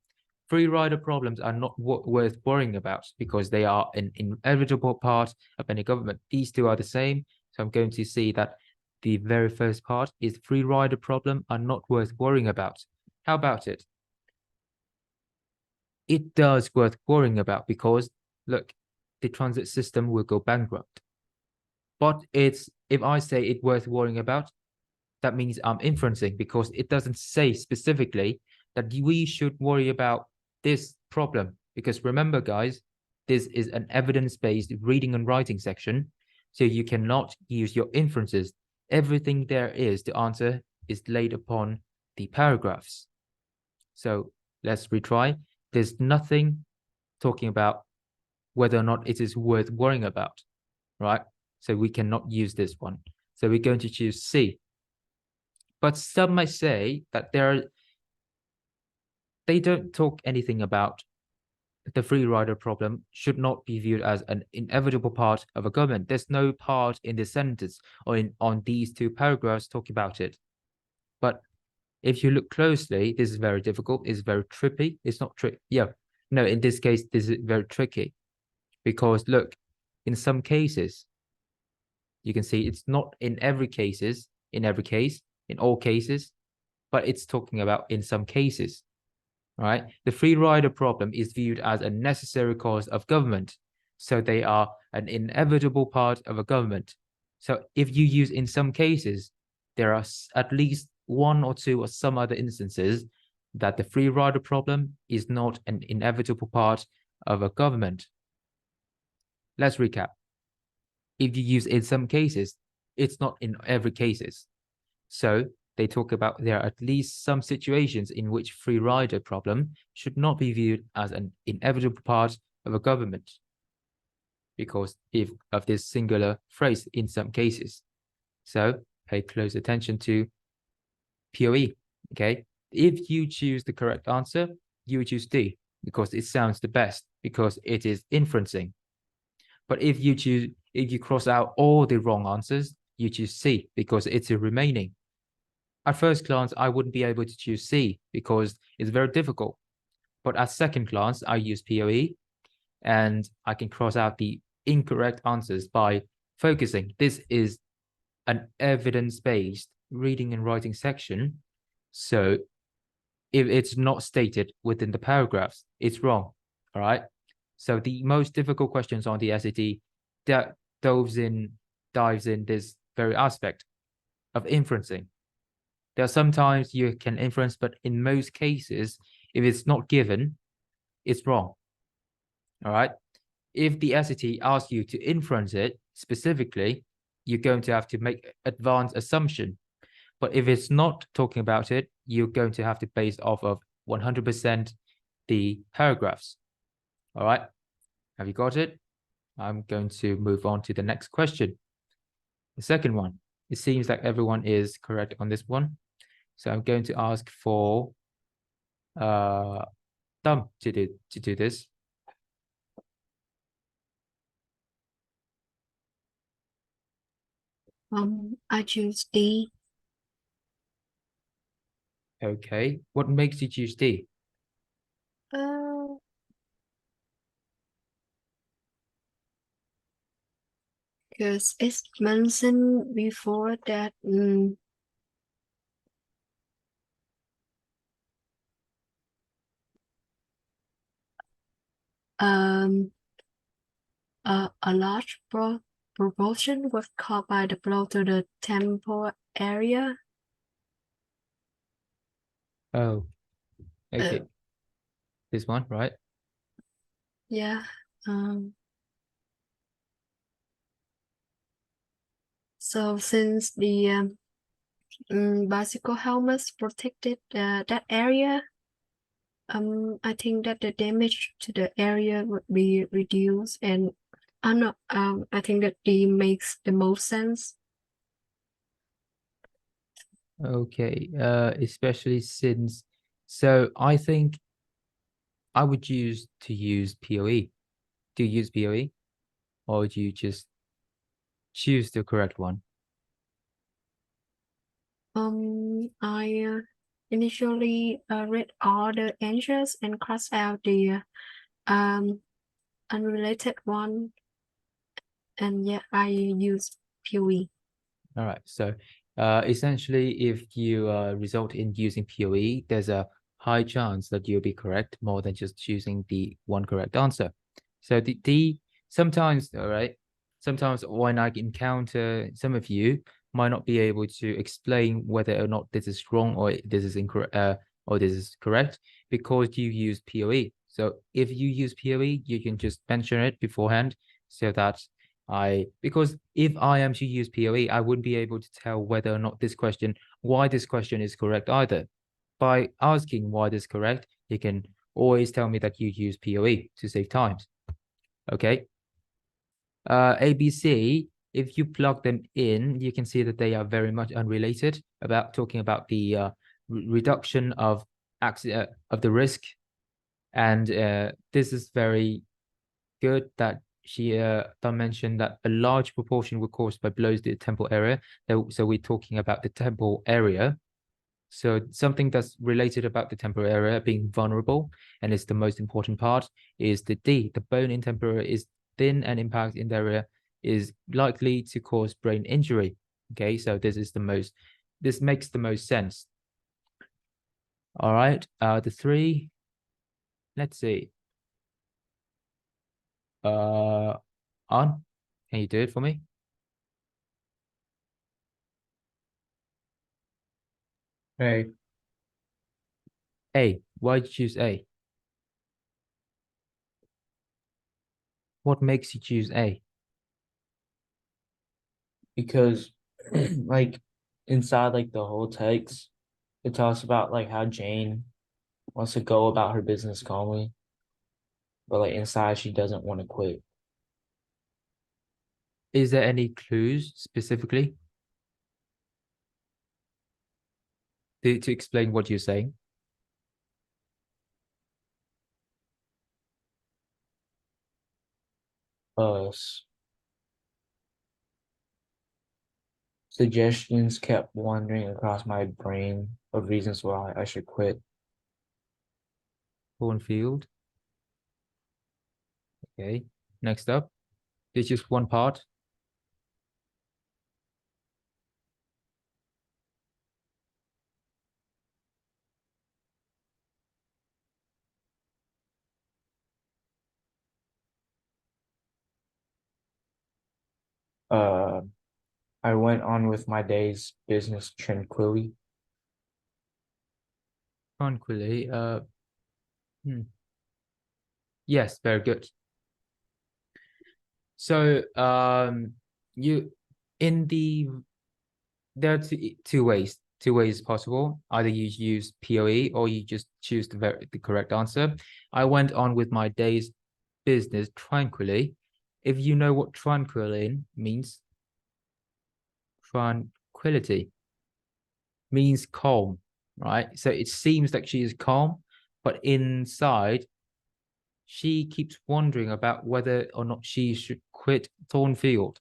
Free rider problems are not worth worrying about because they are an inevitable part of any government. These two are the same. So I'm going to see that the very first part is free rider problem are not worth worrying about. How about it? It does worth worrying about because, look, the transit system will go bankrupt. But if I say it worth worrying about, that means I'm inferencing because it doesn't say specifically that we should worry about this problem. Because remember, guys, this is an evidence-based reading and writing section, so you cannot use your inferences. Everything there is to answer is laid upon the paragraphs. So let's retry. There's nothing talking about whether or not it is worth worrying about, right? So we cannot use this one. So we're going to choose C. But some might say that they don't talk anything about the free rider problem should not be viewed as an inevitable part of a government. There's no part in this sentence or on these two paragraphs talking about it. But if you look closely, this is very difficult. It's very trippy. It's not tricky. Yeah, no, in this case, this is very tricky because look, in some cases, you can see it's not in every case, in all cases, but it's talking about in some cases, right? The free rider problem is viewed as a necessary cause of government. So they are an inevitable part of a government. So if you use in some cases, there are at least one or two or some other instances that the free rider problem is not an inevitable part of a government. Let's recap. If you use in some cases, it's not in every cases. So they talk about there are at least some situations in which free rider problem should not be viewed as an inevitable part of a government because of this singular phrase in some cases. So pay close attention to POE, okay? If you choose the correct answer, you choose D because it sounds the best because it is inferencing. But if you cross out all the wrong answers, you choose C because it's a remaining. At first glance, I wouldn't be able to choose C because it's very difficult. But at second glance, I use POE and I can cross out the incorrect answers by focusing. This is an evidence-based reading and writing section. So if it's not stated within the paragraphs, it's wrong, all right? So the most difficult questions on the SAT that dives in this very aspect of inferencing. There are sometimes you can inference, but in most cases, if it's not given, it's wrong. All right. If the SAT asks you to inference it specifically, you're going to have to make advanced assumption. But if it's not talking about it, you're going to have to base off of 100% the paragraphs. All right. Have you got it? I'm going to move on to the next question. The second one. It seems like everyone is correct on this one. So I'm going to ask for Tâm to do this. I choose D. Okay. What makes you choose D? Because it's mentioned before that a large proportion was caused by the blow to the temple area. Oh, okay. This one, right? Yeah. So since the bicycle helmets protected that area, I think that the damage to the area would be reduced, and I'm not. I think that D makes the most sense. Okay. Especially since, so I think I would use POE. Do you use POE, or do you just choose the correct one? I initially read all the answers and crossed out the unrelated one, and yeah, I use POE. All right. So, essentially, if you result in using POE, there's a high chance that you'll be correct more than just choosing the one correct answer. So the sometimes, all right, sometimes when I encounter some of you might not be able to explain whether or not this is wrong or this is incorrect, or this is correct because you use POE. So if you use POE, you can just mention it beforehand so that because if I am to use POE, I wouldn't be able to tell whether or not why this question is correct either. By asking why this is correct, you can always tell me that you use POE to save time. Okay. ABC, if you plug them in, you can see that they are very much unrelated about talking about the reduction of the risk. And this is very good that she mentioned that a large proportion were caused by blows to the temple area. So we're talking about the temple area. So something that's related about the temporal area being vulnerable, and it's the most important part, is the D. The bone in temporal area is thin and impact in the area is likely to cause brain injury. Okay, so this makes the most sense. All right, the three, let's see. On, can you do it for me? Hey, A, why did you choose A? What makes you choose A? because like inside like the whole text, it talks about like how Jane wants to go about her business calmly, but like inside she doesn't want to quit. Is there any clues specifically to explain what you're saying? Suggestions kept wandering across my brain of reasons why I should quit. Cornfield. Okay, next up, there's just one part. I went on with my day's business tranquilly. Tranquilly. Yes, very good. So there are two ways possible. Either you use POE or you just choose the correct answer. I went on with my day's business tranquilly. If you know what tranquility means, tranquility means calm, right? So it seems like she is calm, but inside she keeps wondering about whether or not she should quit Thornfield.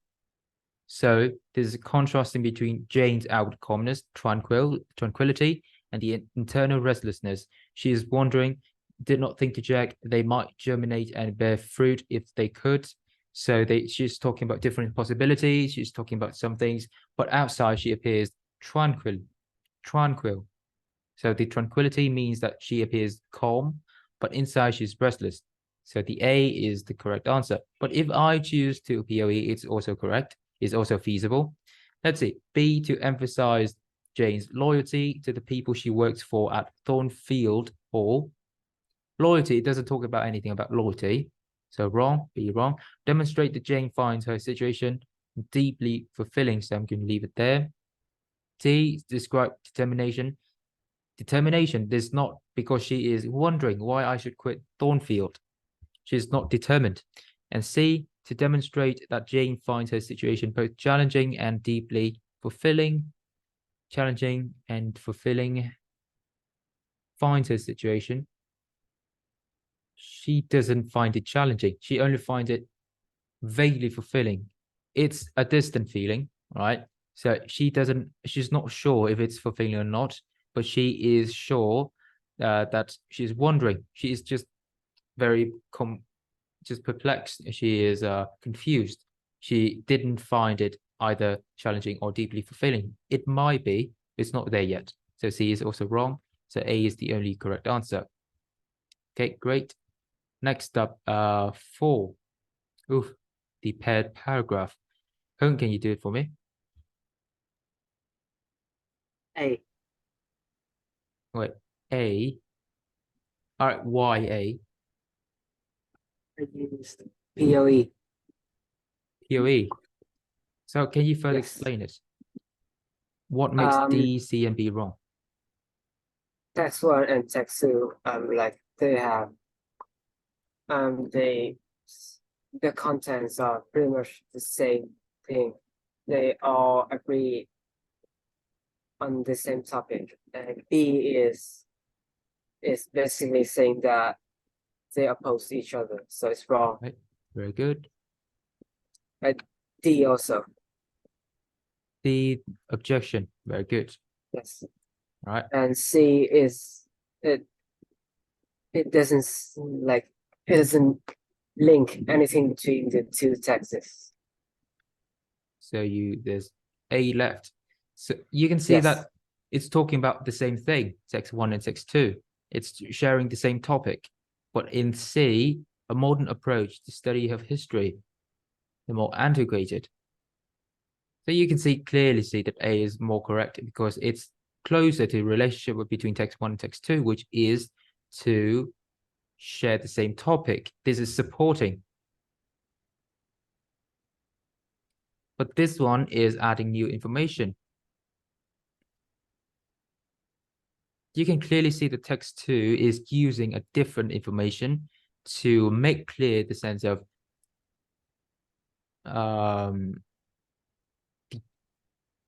So there's a contrast in between Jane's outward calmness, tranquility, and the internal restlessness. She is wondering, did not think to check they might germinate and bear fruit if they could. So she's talking about different possibilities. She's talking about some things, but outside she appears tranquil. So the tranquility means that she appears calm, but inside she's restless. So the A is the correct answer. But if I choose to POE, it's also correct. It's also feasible. Let's see. B, to emphasize Jane's loyalty to the people she works for at Thornfield Hall. Loyalty, it doesn't talk about anything about loyalty. So wrong, B, wrong. Demonstrate that Jane finds her situation deeply fulfilling. So I'm going to leave it there. D, describe determination. Determination is not because she is wondering why I should quit Thornfield. She's not determined. And C, to demonstrate that Jane finds her situation both challenging and deeply fulfilling. Challenging and fulfilling. Finds her situation. She doesn't find it challenging. She only finds it vaguely fulfilling. It's a distant feeling, right? So she's not sure if it's fulfilling or not, but she is sure that she's wondering. She is just very just perplexed. She is confused. She didn't find it either challenging or deeply fulfilling. It might be, it's not there yet. So C is also wrong. So A is the only correct answer. Okay, great. Next up, 4. Oof, the paired paragraph. Hung, can you do it for me? A. Wait, A. All right, why A? I used POE. POE. So can you further Yes. explain it? What makes D, C, and B wrong? Text 1 and text 2, like they have, the contents are pretty much the same thing. They all agree on the same topic. And B is basically saying that they oppose each other, so it's wrong. Right. Very good. D also, D, objection. Very good. yes. All right. And C is it doesn't it doesn't link anything between the two texts. So there's A left. So you can see Yes. that it's talking about the same thing, text 1 and text 2. It's sharing the same topic. But in C, a modern approach to study of history, the more antiquated. So you can clearly see that A is more correct because it's closer to the relationship between text 1 and text 2, which is to share the same topic. This is supporting. But this one is adding new information. You can clearly see the text 2 is using a different information to make clear the sense of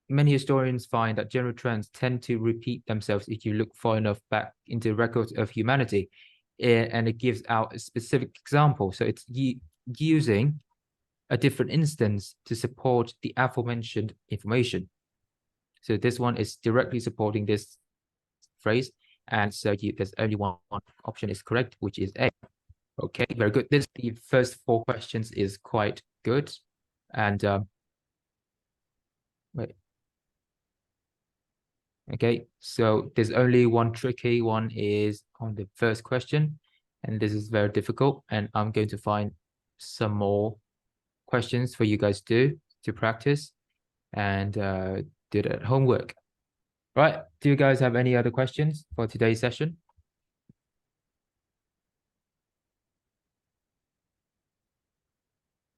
many historians find that general trends tend to repeat themselves if you look far enough back into records of humanity, and it gives out a specific example. So it's using a different instance to support the aforementioned information. So this one is directly supporting this phrase, and so there's only one option is correct, which is A. Okay, very good. The first 4 questions is quite good, and wait. Okay, so there's only one tricky one is on the first question, and this is very difficult, and I'm going to find some more questions for you guys to practice and do that homework. Right, do you guys have any other questions for today's session?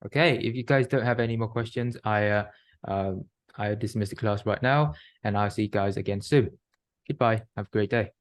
Okay, if you guys don't have any more questions, I dismiss the class right now, and I'll see you guys again soon. Goodbye. Have a great day.